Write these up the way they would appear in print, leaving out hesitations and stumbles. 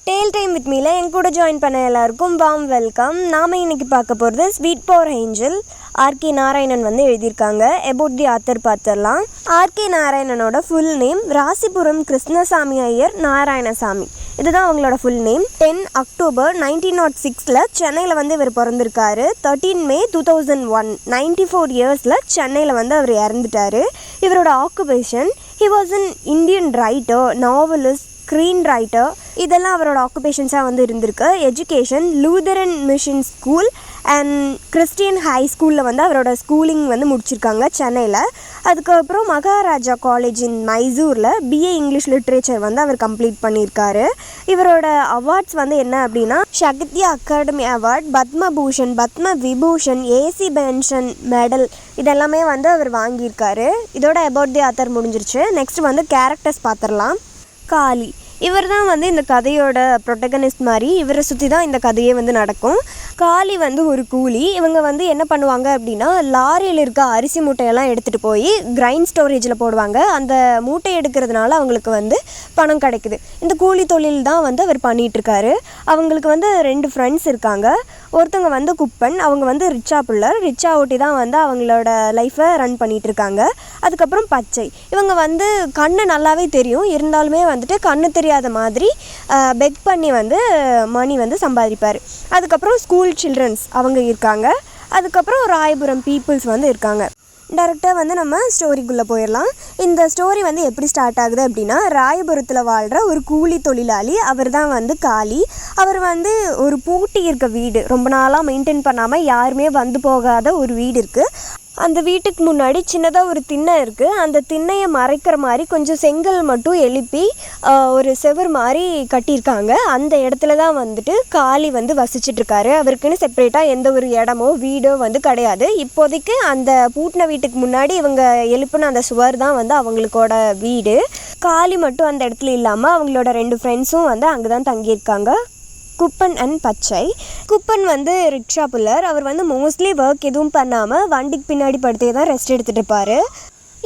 Dale time with மீல என் கூட join பண்ண எல்லாருக்கும் வார்ம் வெல்கம். நாம் இன்னைக்கு பார்க்க போகிறது sweet power angel RK Narayanan வந்து எழுதியிருக்காங்க. அபவுட் தி ஆத்தர் பார்த்துடலாம். ஆர்கே நாராயணனோட ஃபுல் நேம் ராசிபுரம் கிருஷ்ணசாமி ஐயர் நாராயணசாமி. இதுதான் அவங்களோட ஃபுல் நேம். 10 அக்டோபர் 1906 சென்னையில் வந்து இவர் பிறந்திருக்காரு. 13 மே 2001 94 இயர்ஸில் சென்னையில் வந்து அவர் இறந்துட்டார். இவரோட occupation he was an Indian writer, novelist, screen writer, இதெல்லாம் அவரோட ஆக்குபேஷன்ஸாக வந்து இருந்திருக்கு. Education Lutheran mission school and Christian high ஸ்கூலில் வந்து அவரோட ஸ்கூலிங் வந்து முடிச்சிருக்காங்க சென்னையில். அதுக்கப்புறம் மகாராஜா காலேஜ் இன் மைசூரில் பிஏ இங்கிலீஷ் லிட்ரேச்சர் வந்து அவர் கம்ப்ளீட் பண்ணியிருக்காரு. இவரோட அவார்ட்ஸ் வந்து என்ன அப்படின்னா சாகித்ய அகாடமி அவார்ட், பத்மபூஷன், பத்ம விபூஷன், ஏசி பென்ஷன் மெடல், இதெல்லாமே வந்து அவர் வாங்கியிருக்காரு. இதோட அபவுட் தி ஆத்தர் முடிஞ்சிருச்சு. நெக்ஸ்ட் வந்து கேரக்டர்ஸ் பார்த்துடலாம். காளி, இவர் தான் வந்து இந்த கதையோட ப்ரொட்டகனிஸ்ட் மாதிரி. இவரை சுற்றி தான் இந்த கதையே வந்து நடக்கும். காளி வந்து ஒரு கூலி. இவங்க வந்து என்ன பண்ணுவாங்க அப்படின்னா லாரியில் இருக்க அரிசி மூட்டையெல்லாம் எடுத்துகிட்டு போய் கிரைண்ட் ஸ்டோரேஜில் போடுவாங்க. அந்த மூட்டை எடுக்கிறதுனால அவங்களுக்கு வந்து பணம் கிடைக்குது. இந்த கூலி தொழில் தான் வந்து அவர் பண்ணிகிட்ருக்காரு. அவங்களுக்கு வந்து 2 ஃப்ரெண்ட்ஸ் இருக்காங்க. ஒருத்தவங்க வந்து குப்பன், அவங்க வந்து ரிச்சா பிள்ளர், ரிச்சா ஓட்டி தான் வந்து அவங்களோட லைஃப்பை ரன் பண்ணிகிட்ருக்காங்க. அதுக்கப்புறம் பச்சை, இவங்க வந்து கண்ணு நல்லாவே தெரியும், இருந்தாலுமே வந்துட்டு கண்ணு தெரியாத மாதிரி பெக் பண்ணி வந்து மணி வந்து சம்பாதிப்பார். அதுக்கப்புறம் ஸ்கூல் சில்ட்ரன்ஸ் அவங்க இருக்காங்க. அதுக்கப்புறம் ராயபுரம் பீப்புள்ஸ் வந்து இருக்காங்க. டைரெக்டாக வந்து நம்ம ஸ்டோரிக்குள்ளே போயிடலாம். இந்த ஸ்டோரி வந்து எப்படி ஸ்டார்ட் ஆகுது அப்படின்னா ராயபுரத்தில் வாழ்கிற ஒரு கூலி தொழிலாளி, அவர் தான் வந்து காளி. அவர் வந்து ஒரு பூட்டி இருக்க வீடு, ரொம்ப நாளாக மெயின்டைன் பண்ணாமல் யாருமே வந்து போகாத ஒரு வீடு இருக்குது. அந்த வீட்டுக்கு முன்னாடி சின்னதாக ஒரு திண்ணை இருக்குது. அந்த திண்ணையை மறைக்கிற மாதிரி கொஞ்சம் செங்கல் மட்டும் எழுப்பி ஒரு செவர் மாதிரி கட்டியிருக்காங்க. அந்த இடத்துல தான் வந்துட்டு காளி வந்து வசிச்சிட்ருக்காரு. அவருக்குன்னு செப்பரேட்டாக எந்த ஒரு இடமோ வீடோ வந்து கிடையாது. இப்போதைக்கு அந்த பூட்டின வீட்டுக்கு முன்னாடி இவங்க எழுப்பின அந்த சுவர் தான் வந்து அவங்களுக்கோட வீடு. காளி மட்டும் அந்த இடத்துல இல்லாமல் அவங்களோட 2 ஃப்ரெண்ட்ஸும் வந்து அங்கே தான் தங்கியிருக்காங்க, குப்பன் அண்ட் பச்சை. குப்பன் வந்து ரிக்ஷா புல்லர். அவர் வந்து மோஸ்ட்லி ஒர்க் எதுவும் பண்ணாமல் வண்டிக்கு பின்னாடி படுத்தே தான் ரெஸ்ட் எடுத்துகிட்டு இருப்பார்.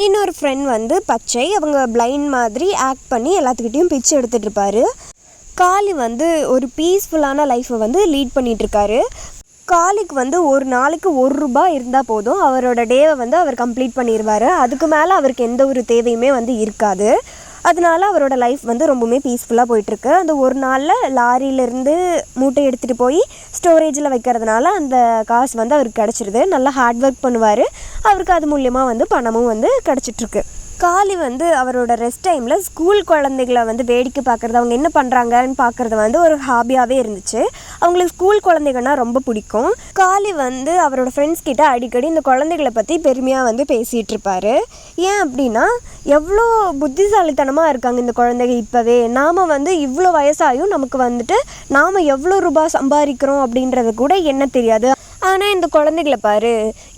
இன்னொரு ஃப்ரெண்ட் வந்து பச்சை, அவங்க பிளைண்ட் மாதிரி ஆக்ட் பண்ணி எல்லாத்துக்கிட்டையும் பிச்சு எடுத்துகிட்டு இருப்பார். காளி வந்து ஒரு பீஸ்ஃபுல்லான லைஃப்பை வந்து லீட் பண்ணிகிட்ருக்காரு. காளிக்கு வந்து ஒரு நாளைக்கு ₹1 இருந்தால் போதும், அவரோட டேவை வந்து அவர் கம்ப்ளீட் பண்ணிடுவார். அதுக்கு மேலே அவருக்கு எந்த ஒரு தேவையுமே வந்து இருக்காது. அதனால அவரோட லைஃப் வந்து ரொம்பவுமே பீஸ்ஃபுல்லாக போயிட்டுருக்கு. அந்த ஒரு நாளில் லாரியிலேருந்து மூட்டை எடுத்துகிட்டு போய் ஸ்டோரேஜில் வைக்கிறதுனால அந்த காசு வந்து அவருக்கு கிடச்சிருது. நல்லா ஹார்ட் ஒர்க் பண்ணுவார். அவருக்கு அது மூலியமாக வந்து பணமும் வந்து கிடச்சிட்ருக்கு. காளி வந்து அவரோட ரெஸ்ட் டைமில் ஸ்கூல் குழந்தைகளை வந்து வேடிக்கை பார்க்குறது, அவங்க என்ன பண்ணுறாங்கன்னு பார்க்குறது வந்து ஒரு ஹாபியாகவே இருந்துச்சு. அவங்களுக்கு ஸ்கூல் குழந்தைகள்னா ரொம்ப பிடிக்கும். காளி வந்து அவரோட ஃப்ரெண்ட்ஸ் கிட்ட அடிக்கடி இந்த குழந்தைகளை பற்றி பெருமையாக வந்து பேசிகிட்டு இருப்பார். ஏன் அப்படின்னா எவ்வளோ புத்திசாலித்தனமாக இருக்காங்க இந்த குழந்தைங்க. இப்போவே நாம் வந்து இவ்வளோ வயசாயும் நமக்கு வந்துட்டு நாம் எவ்வளோ ரூபாய் சம்பாதிக்கிறோம் அப்படின்றது கூட என்ன தெரியாது. ஆனால் இந்த குழந்தைகளை பாரு,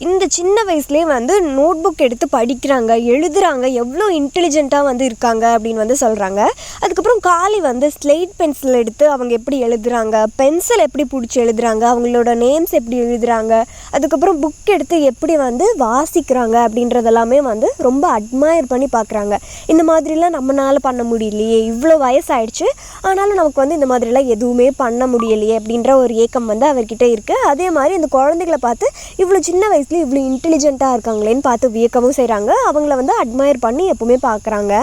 இந்த சின்ன வயசுலேயே வந்து நோட் புக் எடுத்து படிக்கிறாங்க, எழுதுகிறாங்க, எவ்வளோ இன்டெலிஜென்ட்டாக வந்து இருக்காங்க அப்படின்னு வந்து சொல்கிறாங்க. அதுக்கப்புறம் காளி வந்து ஸ்லேட் பென்சில் எடுத்து அவங்க எப்படி எழுதுகிறாங்க, பென்சில் எப்படி பிடிச்சி எழுதுகிறாங்க, அவங்களோட நேம்ஸ் எப்படி எழுதுகிறாங்க, அதுக்கப்புறம் புக் எடுத்து எப்படி வந்து வாசிக்கிறாங்க அப்படின்றதெல்லாமே வந்து ரொம்ப அட்மையர் பண்ணி பார்க்குறாங்க. இந்த மாதிரிலாம் நம்மளால் பண்ண முடியலையே, இவ்வளோ வயசாயிடுச்சு ஆனாலும் நமக்கு வந்து இந்த மாதிரிலாம் எதுவுமே பண்ண முடியலையே அப்படின்ற ஒரு ஏக்கம் வந்து அவர்கிட்ட இருக்குது. அதே மாதிரி இந்த குழந்தைகளை பார்த்து இவ்வளோ சின்ன வயசுல இவ்வளோ இன்டெலிஜென்ட்டாக இருக்காங்களேன்னு பார்த்து வியக்கவும் செய்கிறாங்க. அவங்கள வந்து அட்மையர் பண்ணி எப்பவுமே பார்க்குறாங்க.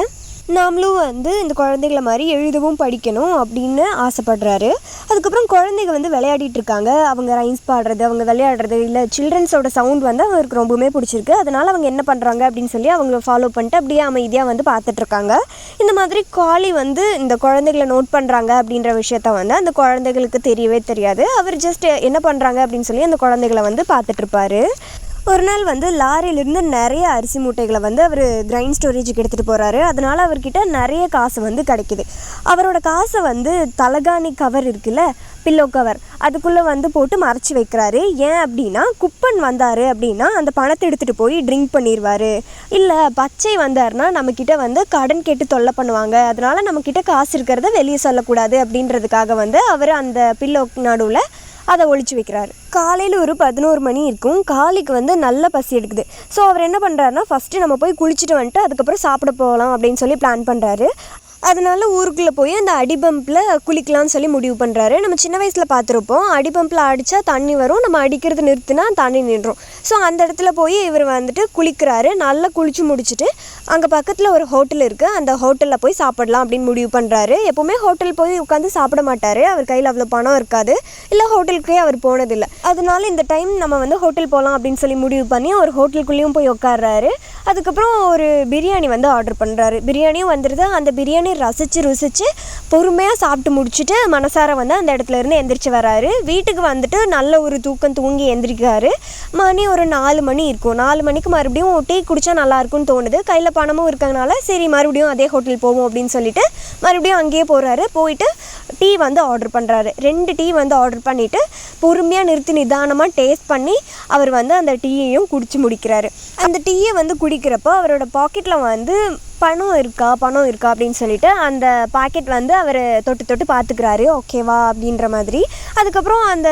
நாமளும் வந்து இந்த குழந்தைகளை மாதிரி எழுதவும் படிக்கணும் அப்படின்னு ஆசைப்படுறாரு. அதுக்கப்புறம் குழந்தைங்க வந்து விளையாடிட்டு இருக்காங்க. அவங்க ரைம்ஸ் பாடுறது, அவங்க விளையாடுறது, இல்லை சில்ட்ரன்ஸோட சவுண்ட் வந்து அவருக்கு ரொம்பவுமே பிடிச்சிருக்கு. அதனால் அவங்க என்ன பண்ணுறாங்க அப்படின்னு சொல்லி அவங்க ஃபாலோ பண்ணிட்டு அப்படியே அமைதியாக வந்து பார்த்துட்ருக்காங்க. இந்த மாதிரி காளி வந்து இந்த குழந்தைகளை நோட் பண்ணுறாங்க அப்படின்ற விஷயத்த வந்து அந்த குழந்தைகளுக்கு தெரியவே தெரியாது. அவர் ஜஸ்ட் என்ன பண்ணுறாங்க அப்படின்னு சொல்லி அந்த குழந்தைகளை வந்து பார்த்துட்ருப்பாரு. ஒரு நாள் வந்து லாரியிலேருந்து நிறைய அரிசி மூட்டைகளை வந்து அவர் கிரைண்ட் ஸ்டோரேஜுக்கு எடுத்துகிட்டு போகிறாரு. அதனால் அவர்கிட்ட நிறைய காசு வந்து கிடைக்கிது. அவரோட காசை வந்து தலகாணி கவர் இருக்குல்ல, பில்லோ கவர், அதுக்குள்ளே வந்து போட்டு மறைச்சி வைக்கிறாரு. ஏன் அப்படின்னா குப்பன் வந்தார் அப்படின்னா அந்த பணத்தை எடுத்துகிட்டு போய் ட்ரிங்க் பண்ணிடுவார். இல்லை பச்சை வந்தார்னா நம்மக்கிட்ட வந்து கடன் கேட்டு தொல்லை பண்ணுவாங்க, அதனால் நம்மக்கிட்ட காசு இருக்கிறத வெளியே சொல்லக்கூடாது அப்படின்றதுக்காக வந்து அவர் அந்த பில்லோ நடுவில் அதை ஒழிச்சு வைக்கிறாரு. காலையில் ஒரு 11 மணி இருக்கும். காளிக்கு வந்து நல்ல பசி எடுக்குது. ஸோ அவர் என்ன பண்ணுறாருனா ஃபஸ்ட்டு நம்ம போய் குளிச்சுட்டு வந்துட்டு அதுக்கப்புறம் சாப்பிட போகலாம் அப்படின்னு சொல்லி பிளான் பண்ணுறாரு. அதனால ஊருக்குள்ளே போய் அந்த அடிபம்பில் குளிக்கலாம்னு சொல்லி முடிவு பண்ணுறாரு. நம்ம சின்ன வயசில் பார்த்துருப்போம், அடிபம்பில் அடித்தா தண்ணி வரும், நம்ம அடிக்கிறது நிறுத்தினா தண்ணி நின்றும். ஸோ அந்த இடத்துல போய் இவர் வந்துட்டு குளிக்கிறாரு. நல்லா குளித்து முடிச்சுட்டு அங்கே பக்கத்தில் ஒரு ஹோட்டல் இருக்குது, அந்த ஹோட்டலில் போய் சாப்பிடலாம் அப்படின்னு முடிவு பண்ணுறாரு. எப்போவுமே ஹோட்டல் போய் உட்காந்து சாப்பிட மாட்டார், அவர் கையில் அவ்வளோ பணம் இருக்காது, இல்லை ஹோட்டலுக்கே அவர் போனதில்லை. அதனால இந்த டைம் நம்ம வந்து ஹோட்டல் போகலாம் அப்படின்னு சொல்லி முடிவு பண்ணி ஒரு ஹோட்டலுக்குள்ளேயும் போய் உட்கார்றாரு. அதுக்கப்புறம் ஒரு பிரியாணி வந்து ஆர்டர் பண்ணுறாரு. பிரியாணியும் வந்துடுது. அந்த பிரியாணி ருசித்து பொறுமையாக சாப்பிட்டு முடிச்சுட்டு மனசார வந்து அந்த இடத்துல இருந்து எந்திரிச்சு வராரு. வீட்டுக்கு வந்துட்டு நல்ல ஒரு தூக்கம் தூங்கி எந்திரிக்காரு. மணி ஒரு 4 மணி இருக்கும். 4 மணிக்கு மறுபடியும் டீ குடித்தா நல்லாயிருக்கும்னு தோணுது. கையில் பணமும் இருக்கிறதுனால சரி மறுபடியும் அதே ஹோட்டல் போவோம் அப்படின்னு சொல்லிட்டு மறுபடியும் அங்கேயே போகிறாரு. போயிட்டு டீ வந்து ஆர்டர் பண்ணுறாரு. 2 டீ வந்து ஆர்டர் பண்ணிவிட்டு பொறுமையாக நிறுத்தி நிதானமாக டேஸ்ட் பண்ணி அவர் வந்து அந்த டீயையும் குடித்து முடிக்கிறாரு. அந்த டீயை வந்து குடிக்கிறப்போ அவரோட பாக்கெட்டில் வந்து பணம் இருக்கா அப்படின்னு சொல்லிட்டு அந்த பாக்கெட் வந்து அவர் தொட்டு பார்த்துக்கிறாரு, ஓகேவா அப்படின்ற மாதிரி. அதுக்கப்புறம் அந்த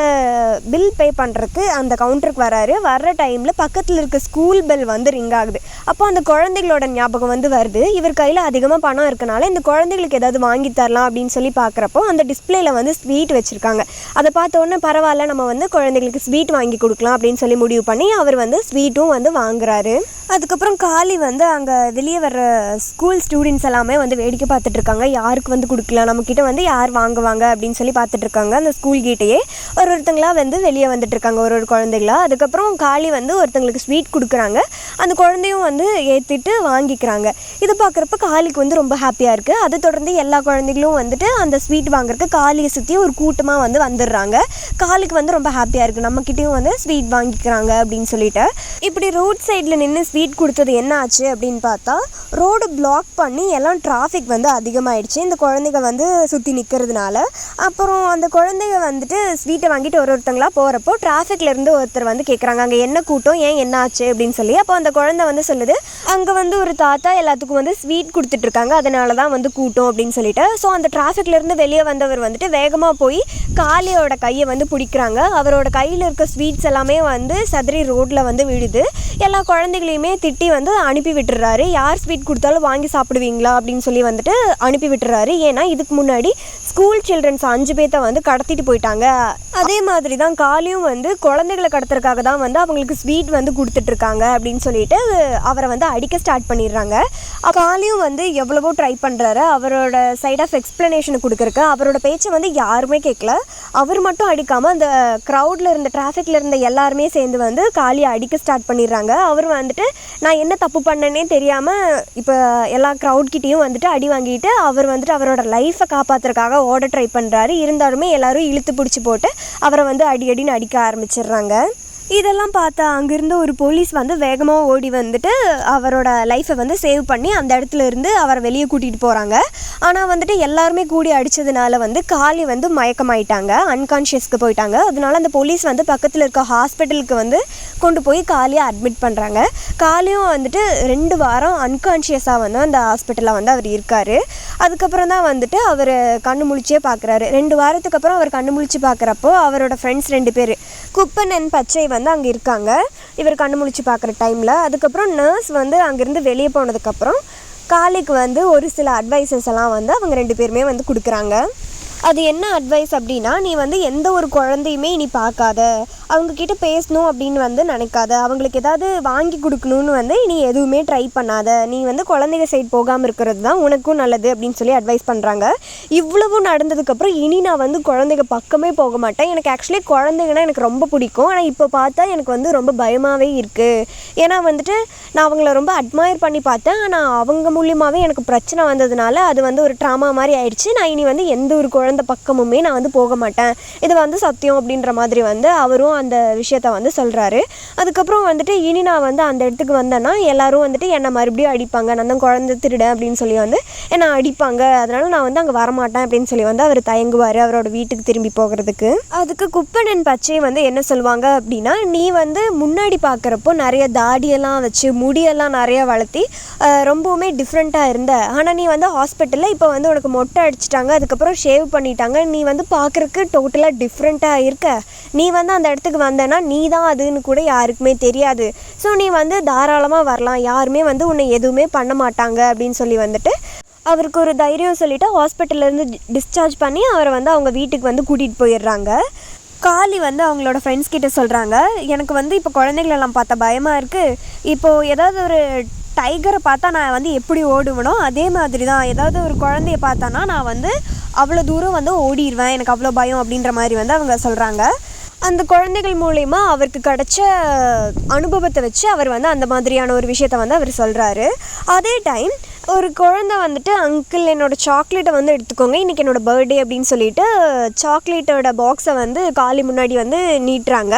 பில் பே பண்ணுறதுக்கு அந்த கவுண்டருக்கு வராரு. வர்ற டைமில் பக்கத்தில் இருக்க ஸ்கூல் பெல் வந்து ரிங் ஆகுது. அப்போ அந்த குழந்தைகளோட ஞாபகம் வந்து வருது. இவர் கையில் அதிகமாக பணம் இருக்கனால இந்த குழந்தைகளுக்கு ஏதாவது வாங்கி தரலாம் அப்படின்னு சொல்லி பார்க்குறப்போ அந்த டிஸ்பிளேயில் வந்து ஸ்வீட் வச்சுருக்காங்க. அதை பார்த்தோன்னே பரவாயில்ல, நம்ம வந்து குழந்தைகளுக்கு ஸ்வீட் வாங்கி கொடுக்கலாம் அப்படின்னு சொல்லி முடிவு பண்ணி அவர் வந்து ஸ்வீட்டும் வந்து வாங்குறாரு. அதுக்கப்புறம் காளி வந்து அங்கே வெளியே வர்ற ஸ்கூல் ஸ்டூடெண்ட்ஸ் எல்லாமே வந்து வேடிக்கை பார்த்துட்ருக்காங்க. யாருக்கு வந்து கொடுக்கலாம், நம்மக்கிட்ட வந்து யார் வாங்குவாங்க அப்படின்னு சொல்லி பார்த்துட்ருக்காங்க. அந்த ஸ்கூல் கிட்டேயே ஒருத்தங்களாக வந்து வெளியே வந்துட்டுருக்காங்க, ஒரு குழந்தைகளா. அதுக்கப்புறம் காளி வந்து ஒருத்தங்களுக்கு ஸ்வீட் கொடுக்குறாங்க. அந்த குழந்தையும் வந்து ஏற்றிட்டு வாங்கிக்கிறாங்க. இதை பார்க்குறப்ப காளிக்கு வந்து ரொம்ப ஹாப்பியாக இருக்குது. அதை தொடர்ந்து எல்லா குழந்தைகளும் வந்துட்டு அந்த ஸ்வீட் வாங்குறதுக்கு காளியை சுற்றி ஒரு கூட்டமாக வந்து வந்துடுறாங்க. காளிக்கு வந்து ரொம்ப ஹாப்பியாக இருக்குது, நம்மக்கிட்டேயும் வந்து ஸ்வீட் வாங்கிக்கிறாங்க அப்படின்னு சொல்லிட்டு. இப்படி ரோட் சைடில் நின்று ஸ்வீட் கொடுத்தது என்ன ஆச்சு அப்படின்னு பார்த்தா ரோடு பிளாக் பண்ணி எல்லாம் டிராஃபிக் வந்து அதிகமாகிடுச்சு இந்த குழந்தைங்க வந்து சுற்றி நிற்கிறதுனால. அப்புறம் அந்த குழந்தைங்க வந்துட்டு ஸ்வீட்டை வாங்கிட்டு ஒருத்தங்களா போகிறப்போ டிராஃபிக்லேருந்து ஒருத்தர் வந்து கேட்குறாங்க, அங்கே என்ன கூட்டம், ஏன் என்ன ஆச்சு அப்படின்னு சொல்லி. அப்போ அந்த குழந்தை வந்து சொல்லுது, அங்கே வந்து ஒரு தாத்தா எல்லாத்துக்கும் வந்து ஸ்வீட் கொடுத்துட்ருக்காங்க, அதனால தான் வந்து கூட்டம் அப்படின்னு சொல்லிட்டு. ஸோ அந்த டிராஃபிக்லேருந்து வெளியே வந்தவர் வந்துட்டு வேகமாக போய் காளியோட கையை வந்து பிடிக்கிறாங்க. அவரோட கையில் இருக்க ஸ்வீட்ஸ் எல்லாமே வந்து சதுரி ரோட்டில் வந்து விழுது. எல்லா குழந்தைகளையுமே திட்டி வந்து அனுப்பி விட்டுறாரு. யார் ஸ்வீட் கொடுத்தாலும் வாங்கி சாப்பிடுவீங்களா அப்படின்னு சொல்லி வந்துட்டு அனுப்பி விட்டுறாரு. ஏன்னா இதுக்கு முன்னாடி ஸ்கூல் சில்ட்ரன்ஸ் 5 பேர்த்த வந்து கடத்திட்டு போயிட்டாங்க. அதே மாதிரி தான் காளியும் வந்து குழந்தைகளை கடத்துறதுக்காக தான் வந்து அவங்களுக்கு ஸ்வீட் வந்து கொடுத்துட்ருக்காங்க அப்படின்னு சொல்லிட்டு அவரை வந்து அடிக்க ஸ்டார்ட் பண்ணிடுறாங்க. காளியும் வந்து எவ்வளவோ ட்ரை பண்ணுறாரு அவரோட சைட் ஆஃப் எக்ஸ்ப்ளனேஷன் கொடுக்குறக்கு. அவரோட பேச்சை வந்து யாருமே கேட்கல. அவர் மட்டும் அடிக்காமல் அந்த க்ரௌடில் இருந்த டிராஃபிக்கில் இருந்த எல்லாருமே சேர்ந்து வந்து காளியை அடிக்க ஸ்டார்ட் பண்ணிடுறாங்க. அவர் வந்துட்டு நான் என்ன தப்பு பண்ணேன்னே தெரியாமல் இப்போ எல்லா க்ரௌட்கிட்டையும் வந்துட்டு அடி வாங்கிட்டு அவர் வந்துட்டு அவரோட லைஃப்பை காப்பாற்றுறதுக்காக ஓட ட்ரை பண்ணுறாரு. இருந்தாலுமே எல்லோரும் இழுத்து பிடிச்சி போட்டு அவரை வந்து அடின்னு அடிக்க ஆரம்பிச்சிடுறாங்க. இதெல்லாம் பார்த்தா அங்கேருந்து ஒரு போலீஸ் வந்து வேகமாக ஓடி வந்துட்டு அவரோட லைஃப்பை வந்து சேவ் பண்ணி அந்த இடத்துல இருந்து அவரை வெளியே கூட்டிகிட்டு போகிறாங்க. ஆனால் வந்துட்டு எல்லாருமே கூடி அடித்ததுனால வந்து காளி வந்து மயக்கமாயிட்டாங்க, அன்கான்ஷியஸ்க்கு போயிட்டாங்க. அதனால அந்த போலீஸ் வந்து பக்கத்தில் இருக்க ஹாஸ்பிட்டலுக்கு வந்து கொண்டு போய் காளியை அட்மிட் பண்ணுறாங்க. காளியும் வந்துட்டு 2 வாரம் அன்கான்ஷியஸாக வந்து அந்த ஹாஸ்பிட்டலில் வந்து அவர் இருக்கார். அதுக்கப்புறம் தான் வந்துட்டு அவர் கண்ணு முழிச்சே பார்க்குறாரு. 2 வாரத்துக்கு அப்புறம் அவர் கண்ணு முழிச்சு பார்க்குறப்போ அவரோட ஃப்ரெண்ட்ஸ் 2 பேர் குப்பன் அண்ட் பச்சை வந்து அங்கே இருக்காங்க இவர் கண்ணு முழிச்சு பார்க்குற டைமில். அதுக்கப்புறம் நர்ஸ் வந்து அங்கேருந்து வெளியே போனதுக்கப்புறம் காளிக்கு வந்து ஒரு சில அட்வைசஸ் எல்லாம் வந்து அவங்க 2 பேருமே வந்து கொடுக்குறாங்க. அது என்ன அட்வைஸ் அப்படின்னா, நீ வந்து எந்த ஒரு குழந்தையுமே நீ பார்க்காத, அவங்கக்கிட்ட பேசணும் அப்படின்னு வந்து நினைக்காத, அவங்களுக்கு ஏதாவது வாங்கி கொடுக்கணுன்னு வந்து நீ எதுவுமே ட்ரை பண்ணாத, நீ வந்து குழந்தைங்க சைடு போகாமல் இருக்கிறது தான் உனக்கும் நல்லது அப்படின்னு சொல்லி அட்வைஸ் பண்ணுறாங்க. இவ்வளவு நடந்ததுக்கப்புறம் இனி நான் வந்து குழந்தைங்க பக்கமே போக மாட்டேன். எனக்கு ஆக்சுவலி குழந்தைங்கன்னா எனக்கு ரொம்ப பிடிக்கும். ஆனால் இப்போ பார்த்தா எனக்கு வந்து ரொம்ப பயமாகவே இருக்குது. ஏன்னா வந்துட்டு நான் அவங்கள ரொம்ப அட்மையர் பண்ணி பார்த்தேன். ஆனால் அவங்க மூலியமாகவே எனக்கு பிரச்சனை வந்ததுனால அது வந்து ஒரு ட்ராமா மாதிரி ஆயிடுச்சு. நான் இனி வந்து எந்த ஒரு குழந்தை பக்கமுமே நான் வந்து போக மாட்டேன், இது வந்து சத்தியம் அப்படின்ற மாதிரி வந்து அவரும் அந்த விஷயத்த வந்து சொல்கிறாரு. அதுக்கப்புறம் வந்துட்டு இனி நான் வந்து அந்த இடத்துக்கு வந்தேன்னா எல்லாரும் வந்துட்டு என்னை மறுபடியும் அடிப்பாங்க, நான் தான் குழந்தை திருடேன் அப்படின்னு சொல்லி வந்து என்னை அடிப்பாங்க, அதனால நான் வந்து அங்கே வரமாட்டேன் அப்படின்னு சொல்லி வந்து அவர் தயங்குவார் அவரோட வீட்டுக்கு திரும்பி போகிறதுக்கு. அதுக்கு குப்பன் அண்ட் பச்சை வந்து என்ன சொல்லுவாங்க அப்படின்னா, நீ வந்து முன்னாடி பார்க்குறப்போ நிறைய தாடியெல்லாம் வச்சு முடியெல்லாம் நிறைய வளர்த்தி ரொம்பவுமே டிஃப்ரெண்ட்டாக இருந்த, ஆனால் நீ வந்து ஹாஸ்பிட்டலில் இப்போ வந்து உனக்கு மொட்டை அடிச்சிட்டாங்க, அதுக்கப்புறம் ஷேவ் பண்ணிட்டாங்க, நீ வந்து பார்க்குறக்கு டோட்டலாக டிஃப்ரெண்ட்டாக இருக்க, நீ வந்து அந்த இடத்துக்கு வந்தேன்னா நீ தான் அதுன்னு கூட யாருக்குமே தெரியாது, ஸோ நீ வந்து தாராளமாக வரலாம், யாருமே வந்து உன்னை எதுவுமே பண்ண மாட்டாங்க அப்படின்னு சொல்லி வந்துட்டு அவருக்கு ஒரு தைரியம் சொல்லிவிட்டு ஹாஸ்பிட்டல்லேருந்து டிஸ்சார்ஜ் பண்ணி அவரை வந்து அவங்க வீட்டுக்கு வந்து கூட்டிகிட்டு போயிடுறாங்க. காளி வந்து அவங்களோட ஃப்ரெண்ட்ஸ் கிட்ட சொல்கிறாங்க, எனக்கு வந்து இப்போ குழந்தைங்களெல்லாம் பார்த்தா பயமாக இருக்குது. இப்போது ஏதாவது ஒரு டைகரை பார்த்தா நான் வந்து எப்படி ஓடுவனோ அதே மாதிரி தான் ஏதாவது ஒரு குழந்தைய பார்த்தானா நான் வந்து அவ்வளோ தூரம் வந்து ஓடிடுவேன், எனக்கு அவ்வளோ பயம் அப்படின்ற மாதிரி வந்து அவங்க சொல்கிறாங்க. அந்த குழந்தைகள் மூலயமா அவருக்கு கிடச்ச அனுபவத்தை வச்சு அவர் வந்து அந்த மாதிரியான ஒரு விஷயத்த வந்து அவர் சொல்கிறாரு. அதே டைம் ஒரு குழந்தை வந்துட்டு, அங்கிள் என்னோடய சாக்லேட்டை வந்து எடுத்துக்கோங்க, இன்றைக்கி என்னோடய பர்த்டே அப்படின்னு சொல்லிட்டு சாக்லேட்டோட பாக்ஸை வந்து காளி முன்னாடி வந்து நீட்டுறாங்க.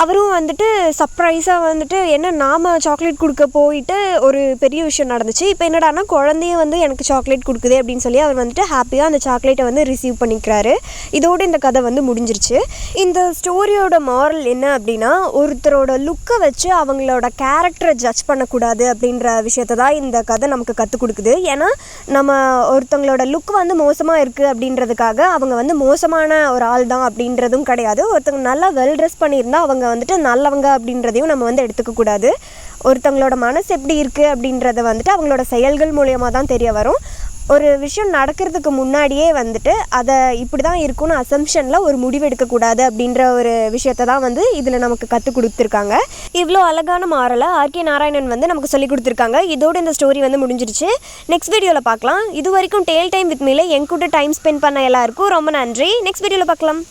அவரும் வந்துட்டு சர்ப்ரைஸாக வந்துட்டு என்ன நாம் சாக்லேட் கொடுக்க போயிட்டு ஒரு பெரிய விஷயம் நடந்துச்சு, இப்போ என்னடானா குழந்தைய வந்து எனக்கு சாக்லேட் கொடுக்குதே அப்படின்னு சொல்லி அவர் வந்துட்டு ஹாப்பியாக அந்த சாக்லேட்டை வந்து ரிசீவ் பண்ணிக்கிறாரு. இதோடு இந்த கதை வந்து முடிஞ்சிருச்சு. இந்த ஸ்டோரியோட மாரல் என்ன அப்படின்னா, ஒருத்தரோட லுக்கை வச்சு அவங்களோட கேரக்டரை ஜட்ஜ் பண்ணக்கூடாது அப்படின்ற விஷயத்தை தான் இந்த கதை நமக்கு கற்றுக் கொடுக்குது. ஏன்னா நம்ம ஒருத்தவங்களோட லுக் வந்து மோசமாக இருக்குது அப்படின்றதுக்காக அவங்க வந்து மோசமான ஒரு ஆள் தான் அப்படின்றதும் கிடையாது. ஒருத்தவங்க நல்லா வெல் ட்ரெஸ் பண்ணியிருந்தால் அவங்க வந்துட்டு நல்லவங்க அப்படின்றதையும் நம்ம வந்து எடுத்துக்கக்கூடாது. ஒருத்தவங்களோட மனசு எப்படி இருக்குது அப்படின்றத வந்துட்டு அவங்களோட செயல்கள் மூலயமா தான் தெரிய வரும். ஒரு விஷயம் நடக்கிறதுக்கு முன்னாடியே வந்துட்டு அதை இப்படி தான் இருக்கும்னு அசம்ஷனில் ஒரு முடிவு எடுக்கக்கூடாது அப்படின்ற ஒரு விஷயத்தை தான் வந்து இதில் நமக்கு கற்றுக் கொடுத்துருக்காங்க. இவ்வளோ அழகான மாரலை ஆர்கே நாராயணன் வந்து நமக்கு சொல்லி கொடுத்துருக்காங்க. இதோடு இந்த ஸ்டோரி வந்து முடிஞ்சிருச்சு. நெக்ஸ்ட் வீடியோவில் பார்க்கலாம். இது வரைக்கும் டேல் டைம் வித் மீல என் கூட டைம் ஸ்பெண்ட் பண்ண எல்லாருக்கும் ரொம்ப நன்றி. நெக்ஸ்ட் வீடியோவில் பார்க்கலாம்.